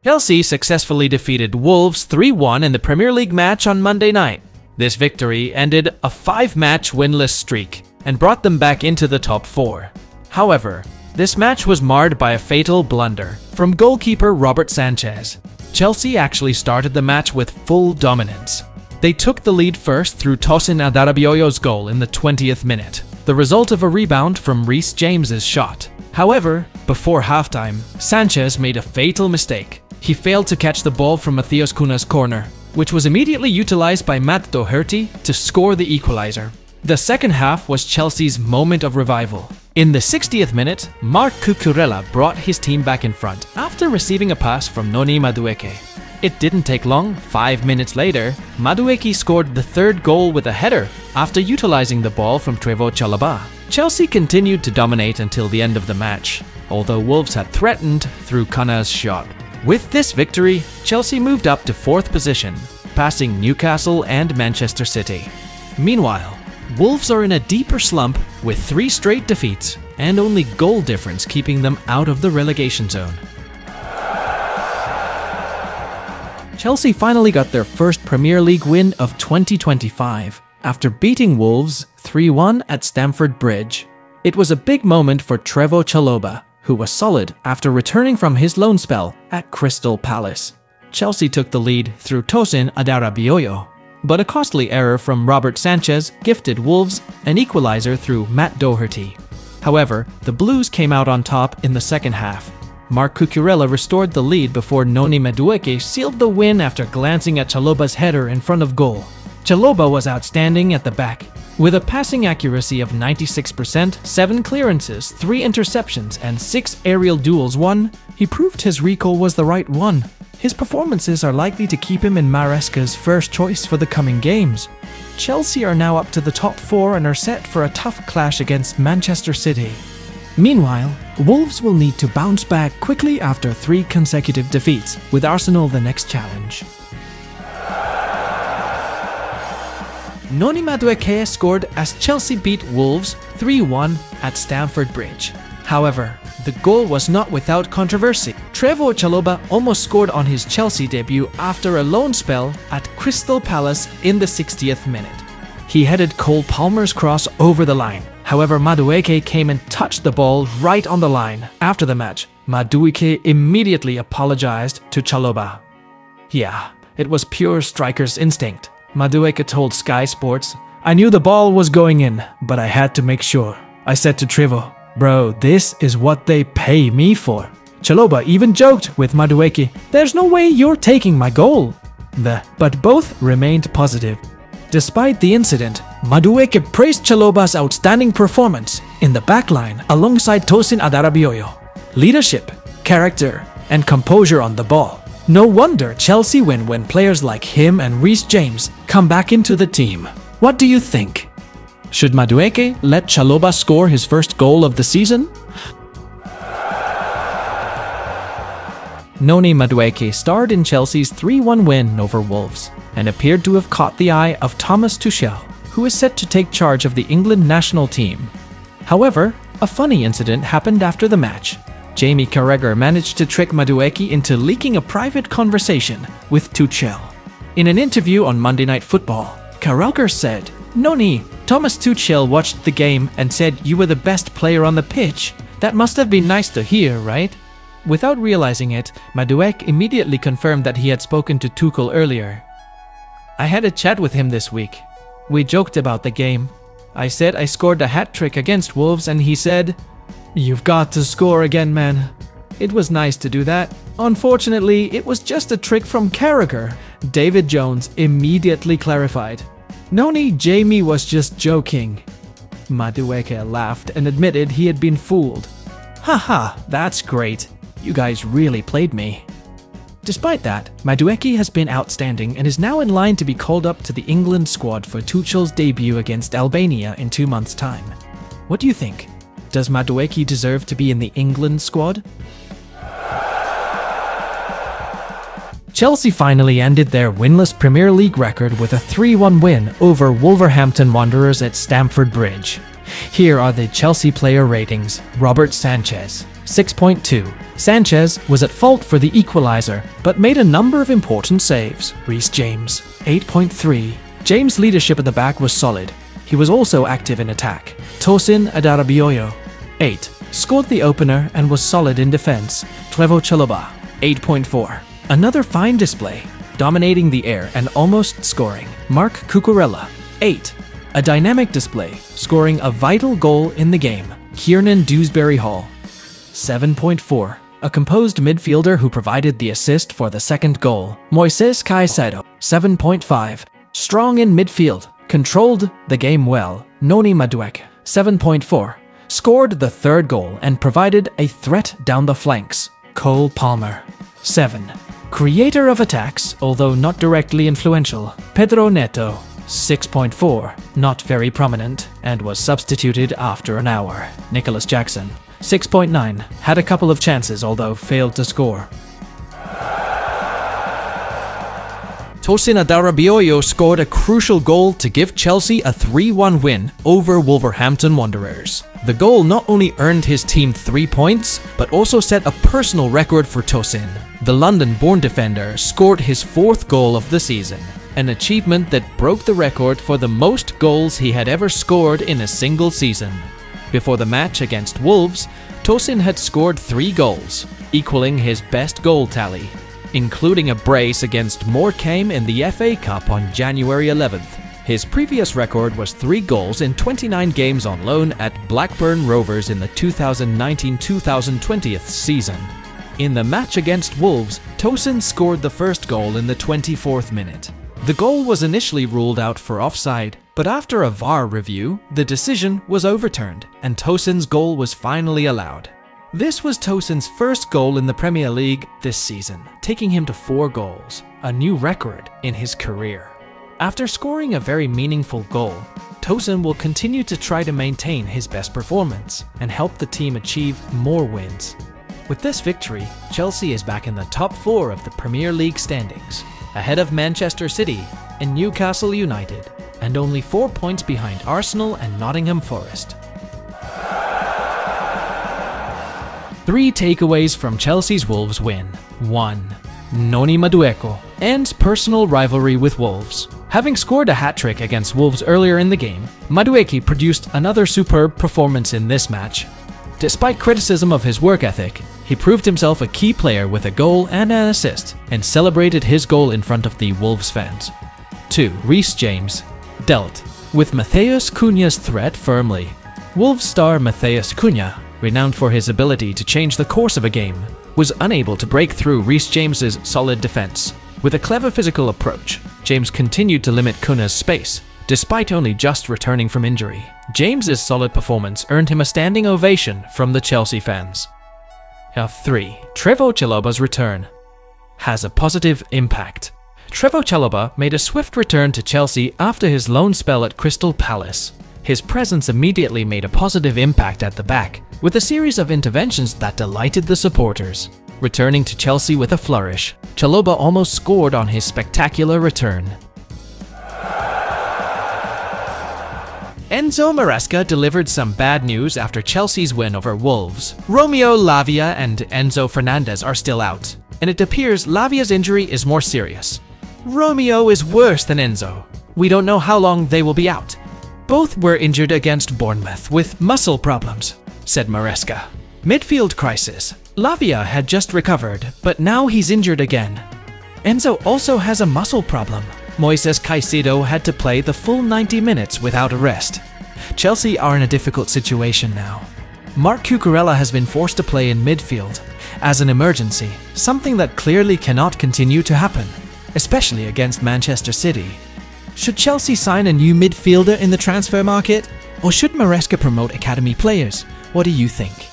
Chelsea successfully defeated Wolves 3-1 in the Premier League match on Monday night. This victory ended a 5-match winless streak and brought them back into the top 4. However, this match was marred by a fatal blunder from goalkeeper Robert Sanchez. Chelsea actually started the match with full dominance. They took the lead first through Tosin goal in the 20th minute, the result of a rebound from Reece James's shot. However, before halftime, Sanchez made a fatal mistake. He failed to catch the ball from Matheus Cunha's corner, which was immediately utilized by Madueke to score the equalizer. The second half was Chelsea's moment of revival. In the 60th minute, Cucurella brought his team back in front after receiving a pass from Madueke. It didn't take long. 5 minutes later, Madueke scored the third goal with a header after utilizing the ball from Chalobah. Chelsea continued to dominate until the end of the match, although Wolves had threatened through Cunha's shot. With this victory, Chelsea moved up to 4th position, passing Newcastle and Manchester City. Meanwhile, Wolves are in a deeper slump with 3 straight defeats and only goal difference keeping them out of the relegation zone. Chelsea finally got their first Premier League win of 2025 after beating Wolves 3-1 at Stamford Bridge. It was a big moment for Chalobah, who was solid after returning from his loan spell at Crystal Palace. Chelsea took the lead through Tosin, but a costly error from Robert Sanchez gifted Wolves an equalizer through Madueke. However, the Blues came out on top in the second half. Cucurella restored the lead before Madueke sealed the win after glancing at Chalobah's header in front of goal. Chalobah was outstanding at the back. With a passing accuracy of 96%, 7 clearances, 3 interceptions, and 6 aerial duels won, he proved his recall was the right one. His performances are likely to keep him in Maresca's first choice for the coming games. Chelsea are now up to the top 4 and are set for a tough clash against Manchester City. Meanwhile, Wolves will need to bounce back quickly after 3 consecutive defeats, with Arsenal the next challenge. Madueke scored as Chelsea beat Wolves 3-1 at Stamford Bridge. However, the goal was not without controversy. Chalobah almost scored on his Chelsea debut after a loan spell at Crystal Palace in the 60th minute. He headed Cole Palmer's cross over the line. However, Madueke came and touched the ball right on the line. After the match, Madueke immediately apologized to Chalobah. Yeah, it was pure striker's instinct. Madueke told Sky Sports, "I knew the ball was going in, but I had to make sure. I said to Trevo, bro, this is what they pay me for." Chalobah even joked with Madueke, "There's no way you're taking my goal." But both remained positive. Despite the incident, Madueke praised Chalobah's outstanding performance in the backline alongside Tosin. Leadership, character, and composure on the ball. No wonder Chelsea win when players like him and Reece James come back into the team. What do you think? Should Madueke let Chalobah score his first goal of the season? Madueke starred in Chelsea's 3-1 win over Wolves and appeared to have caught the eye of Thomas Tuchel, who is set to take charge of the England national team. However, a funny incident happened after the match. Jamie Carragher managed to trick Madueke into leaking a private conversation with Tuchel. In an interview on Monday Night Football, Carragher said, "Noni, Thomas Tuchel watched the game and said you were the best player on the pitch. That must have been nice to hear, right?" Without realizing it, Madueke immediately confirmed that he had spoken to Tuchel earlier. "I had a chat with him this week. We joked about the game. I said I scored a hat-trick against Wolves and he said, 'You've got to score again, man.' It was nice to do that. Unfortunately, it was just a trick from Carragher," David Jones immediately clarified. "Noni, Jamie was just joking." Madueke laughed and admitted he had been fooled. "Haha, that's great. You guys really played me." Despite that, Madueke has been outstanding and is now in line to be called up to the England squad for Tuchel's debut against Albania in 2 months' time. What do you think? Does Madueke deserve to be in the England squad? Chelsea finally ended their winless Premier League record with a 3-1 win over Wolverhampton Wanderers at Stamford Bridge. Here are the Chelsea player ratings. Robert Sanchez, 6.2. Sanchez was at fault for the equalizer, but made a number of important saves. Reece James. 8.3. James' leadership at the back was solid. He was also active in attack. Tosin Adarabioyo. 8. Scored the opener and was solid in defense. Chalobah. 8.4. Another fine display, dominating the air and almost scoring. Mark Cucurella. 8. A dynamic display, scoring a vital goal in the game. Kiernan Dewsbury Hall. 7.4. A composed midfielder who provided the assist for the second goal. Moises Caicedo. 7.5. Strong in midfield, controlled the game well. Noni Madueke. 7.4. Scored the third goal and provided a threat down the flanks. Cole Palmer. 7. Creator of attacks, although not directly influential. Pedro Neto. 6.4. Not very prominent, and was substituted after an hour. Nicholas Jackson. 6.9. Had a couple of chances, although failed to score. Tosin Adarabioyo scored a crucial goal to give Chelsea a 3-1 win over Wolverhampton Wanderers. The goal not only earned his team 3 points, but also set a personal record for Tosin. The London-born defender scored his 4th goal of the season, an achievement that broke the record for the most goals he had ever scored in a single season. Before the match against Wolves, Tosin had scored 3 goals, equaling his best goal tally, including a brace against Morecambe in the FA Cup on January 11th. His previous record was 3 goals in 29 games on loan at Blackburn Rovers in the 2019-2020 season. In the match against Wolves, Tosin scored the first goal in the 24th minute. The goal was initially ruled out for offside, but after a VAR review, the decision was overturned and Tosin's goal was finally allowed. This was Tosin's first goal in the Premier League this season, taking him to 4 goals, a new record in his career. After scoring a very meaningful goal, Tosin will continue to try to maintain his best performance and help the team achieve more wins. With this victory, Chelsea is back in the top 4 of the Premier League standings, ahead of Manchester City and Newcastle United, and only 4 points behind Arsenal and Nottingham Forest. 3 takeaways from Chelsea's Wolves win. 1. Noni Madueke ends personal rivalry with Wolves. Having scored a hat-trick against Wolves earlier in the game, Madueke produced another superb performance in this match. Despite criticism of his work ethic, he proved himself a key player with a goal and an assist, and celebrated his goal in front of the Wolves fans. 2. Reece James dealt with Matheus Cunha's threat firmly. Wolves star Matheus Cunha, renowned for his ability to change the course of a game, was unable to break through Reece James's solid defense. With a clever physical approach, James continued to limit Cunha's space, despite only just returning from injury. James's solid performance earned him a standing ovation from the Chelsea fans. 3. Trevoh Chalobah's return has a positive impact. Trevoh Chalobah made a swift return to Chelsea after his loan spell at Crystal Palace. His presence immediately made a positive impact at the back, with a series of interventions that delighted the supporters. Returning to Chelsea with a flourish, Chalobah almost scored on his spectacular return. Enzo Maresca delivered some bad news after Chelsea's win over Wolves. Romeo Lavia and Enzo Fernandez are still out, and it appears Lavia's injury is more serious. Romeo is worse than Enzo. We don't know how long they will be out. Both were injured against Bournemouth with muscle problems, said Maresca. Midfield crisis. Lavia had just recovered, but now he's injured again. Enzo also has a muscle problem. Moises Caicedo had to play the full 90 minutes without a rest. Chelsea are in a difficult situation now. Mark Cucurella has been forced to play in midfield as an emergency, something that clearly cannot continue to happen, especially against Manchester City. Should Chelsea sign a new midfielder in the transfer market? Or should Maresca promote academy players? What do you think?